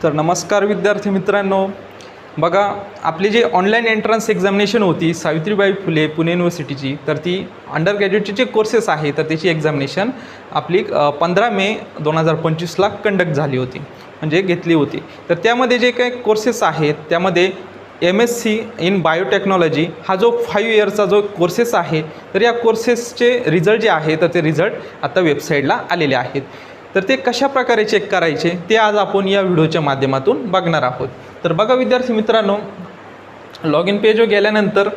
तर नमस्कार विद्यार्थी मित्रांनो, बघा आपली जी ऑनलाईन एंट्रन्स एक्झामिनेशन होती सावित्रीबाई फुले पुणे युनिव्हर्सिटीची, तर ती अंडर ग्रॅज्युएटचे जे कोर्सेस आहे तर त्याची एक्झामिनेशन आपली 15 मे 2025ला कंडक्ट झाली होती, म्हणजे घेतली होती. तर त्यामध्ये जे काही कोर्सेस आहेत त्यामध्ये MSc इन बायोटेक्नॉलॉजी हा जो 5 इयरचा जो कोर्सेस आहे, तर या कोर्सेसचे रिझल्ट जे आहे तर ते रिझल्ट आता वेबसाईटला आलेले आहेत. तर ते कशा प्रकारे चेक करायचे ते आज आपण या व्हिडिओच्या माध्यमातून बघणार आहोत. तर बघा विद्यार्थी मित्रांनो, लॉग इन पेजवर गेल्यानंतर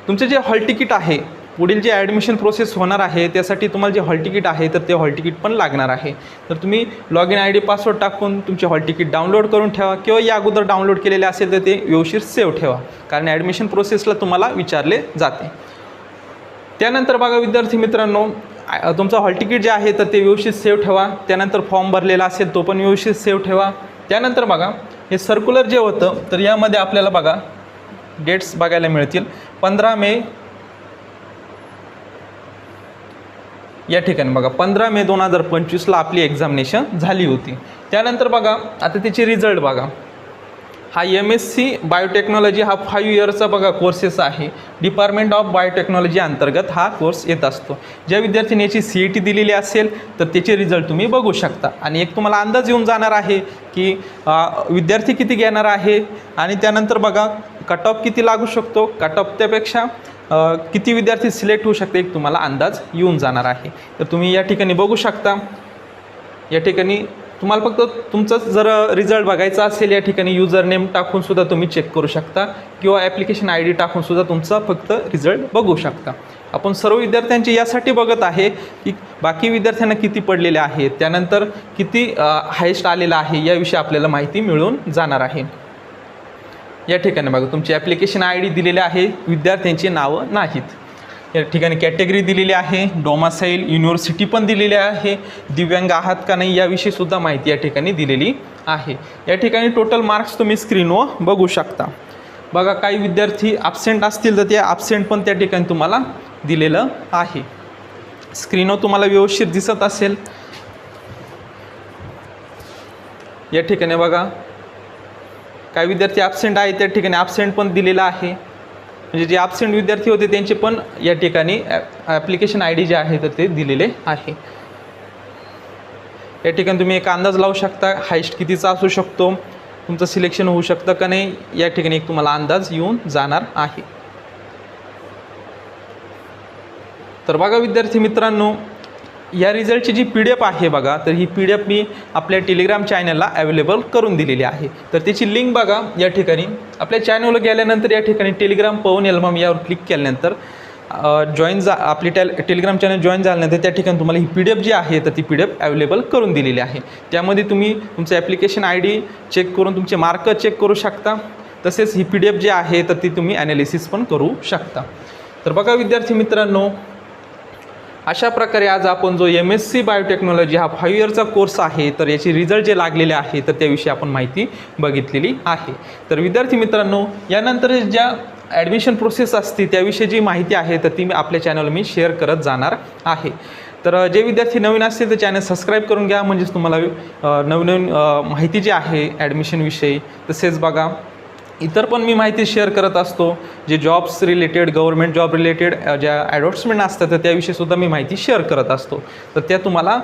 तुमचे जे हॉल तिकीट आहे, पुढील जे ॲडमिशन प्रोसेस होणार आहे त्यासाठी तुम्हाला जे हॉल तिकीट आहे तर ते हॉल तिकीट पण लागणार आहे. तर तुम्ही लॉग इन ID पासवर्ड टाकून तुमचे हॉल तिकीट डाउनलोड करून ठेवा, किंवा या अगोदर डाउनलोड केलेले असेल तर ते व्यवस्थित सेव्ह ठेवा, कारण ॲडमिशन प्रोसेसला तुम्हाला विचारले जाते. त्यानंतर बघा विद्यार्थी मित्रांनो, तुमचं हॉल तिकीट जे आहे तर ते व्यवस्थित सेव्ह ठेवा. त्यानंतर फॉर्म भरलेला असेल तो पण व्यवस्थित सेव्ह ठेवा. त्यानंतर बघा हे सर्क्युलर जे होतं तर यामध्ये आपल्याला बघा डेट्स बघायला मिळतील. 15 मे या ठिकाणी बघा 15 मे 2025ला आपली एक्झामिनेशन झाली होती. त्यानंतर बघा आता त्याचे रिझल्ट बघा. हा MSc बायोटेक्नॉलॉजी हा 5 इयरचा बघा कोर्सेस आहे. डिपार्टमेंट ऑफ बायोटेक्नॉलॉजी अंतर्गत हा कोर्स येत असतो. ज्या विद्यार्थ्यांनी याची CET दिलेली असेल तर त्याचे रिझल्ट तुम्ही बघू शकता, आणि एक तुम्हाला अंदाज येऊन जाणार आहे की विद्यार्थी किती घेणार आहे, आणि त्यानंतर बघा कट ऑफ किती लागू शकतो, कट ऑफ त्यापेक्षा किती विद्यार्थी सिलेक्ट होऊ शकते एक तुम्हाला अंदाज येऊन जाणार आहे. तर तुम्ही या ठिकाणी बघू शकता. या ठिकाणी तुम्हाला फक्त तुमचं जर रिझल्ट बघायचा असेल या ठिकाणी युजर नेम टाकून सुद्धा तुम्ही चेक करू शकता, किंवा ॲप्लिकेशन ID टाकून सुद्धा तुमचा फक्त रिझल्ट बघू शकता. आपण सर्व विद्यार्थ्यांचे यासाठी बघत आहे की बाकी विद्यार्थ्यांना किती पडलेले आहेत, त्यानंतर किती हायेस्ट आलेला आहे याविषयी आपल्याला माहिती मिळून जाणार आहे. या ठिकाणी बघा तुमची ॲप्लिकेशन ID दिलेले आहे, विद्यार्थ्यांची नावं नाहीत. या ठिकाणी कॅटेगरी दिलेली आहे, डोमासाईल युनिव्हर्सिटी पण दिलेली आहे, दिव्यांग आहात का नाही याविषयी सुद्धा माहिती या ठिकाणी दिलेली आहे. या ठिकाणी टोटल मार्क्स तुम्ही स्क्रीनवर बघू शकता. बघा काही विद्यार्थी ॲब्सेंट असतील तर ते ॲब्सेंट पण त्या ठिकाणी तुम्हाला दिलेलं आहे. स्क्रीनवर तुम्हाला व्यवस्थित दिसत असेल. या ठिकाणी बघा काही विद्यार्थी ॲब्सेंट आहे, त्या ठिकाणी ॲब्सेंट पण दिलेलं आहे. म्हणजे जे ॲब्सेंट विद्यार्थी होते त्यांचे पण या ठिकाणी ॲप्लिकेशन ID जे आहे तर ते दिलेले आहे. या ठिकाणी तुम्ही एक अंदाज लावू शकता हायस्ट कितीचा असू शकतो, तुमचं सिलेक्शन होऊ शकतं का नाही, या ठिकाणी एक तुम्हाला अंदाज येऊन जाणार आहे. तर बघा विद्यार्थी मित्रांनो, या रिझल्टची जी PDF आहे बघा, तर ही PDF मी आपल्या टेलिग्राम चॅनलला अवेलेबल करून दिलेली आहे. तर त्याची लिंक बघा या ठिकाणी आपल्या चॅनलवर गेल्यानंतर या ठिकाणी टेलिग्राम पवन एल्बम यावर क्लिक केल्यानंतर आपली टेलिग्राम चॅनल जॉईन झाल्यानंतर त्या ठिकाणी तुम्हाला ही PDF जी आहे तर ती PDF अवेलेबल करून दिलेली आहे. त्यामध्ये तुम्ही तुमचं ॲप्लिकेशन ID चेक करून तुमचे मार्क चेक करू शकता. तसेच ही PDF जी आहे तर ती तुम्ही ॲनालिसिस पण करू शकता. तर बघा विद्यार्थी मित्रांनो, अशा प्रकारे आज आपण जो MSc बायोटेक्नॉलॉजी हा 5 इयरचा कोर्स आहे तर याचे रिझल्ट जे लागलेले आहे तर त्याविषयी आपण माहिती बघितलेली आहे. तर विद्यार्थी मित्रांनो, यानंतर ज्या ॲडमिशन प्रोसेस असते त्याविषयी जी माहिती आहे तर ती मी आपल्या चॅनलवर मी शेअर करत जाणार आहे. तर जे विद्यार्थी नवीन असतील तर चॅनल सबस्क्राईब करून घ्या, म्हणजेच तुम्हाला नवीन माहिती जी आहे ॲडमिशनविषयी, तसेच बघा इतर पण मी माहिती शेअर करत असतो. जे jobs related, government job related ज्या ॲडव्हर्टिजमेंट असतात तर त्याविषयी सुद्धा मी माहिती शेअर करत असतो. तर त्या तुम्हाला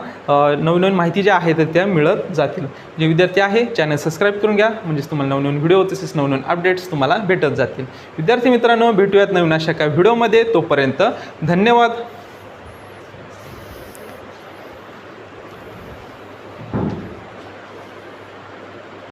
नवीन माहिती ज्या आहेत तर त्या मिळत जातील. जे विद्यार्थी आहे चॅनल सबस्क्राईब करून घ्या, म्हणजेच तुम्हाला नवीन व्हिडिओ तसेच नवीन अपडेट्स तुम्हाला भेटत जातील. विद्यार्थी मित्रांनो, भेटूयात नवीन अशा काही व्हिडिओमध्ये. तोपर्यंत धन्यवाद.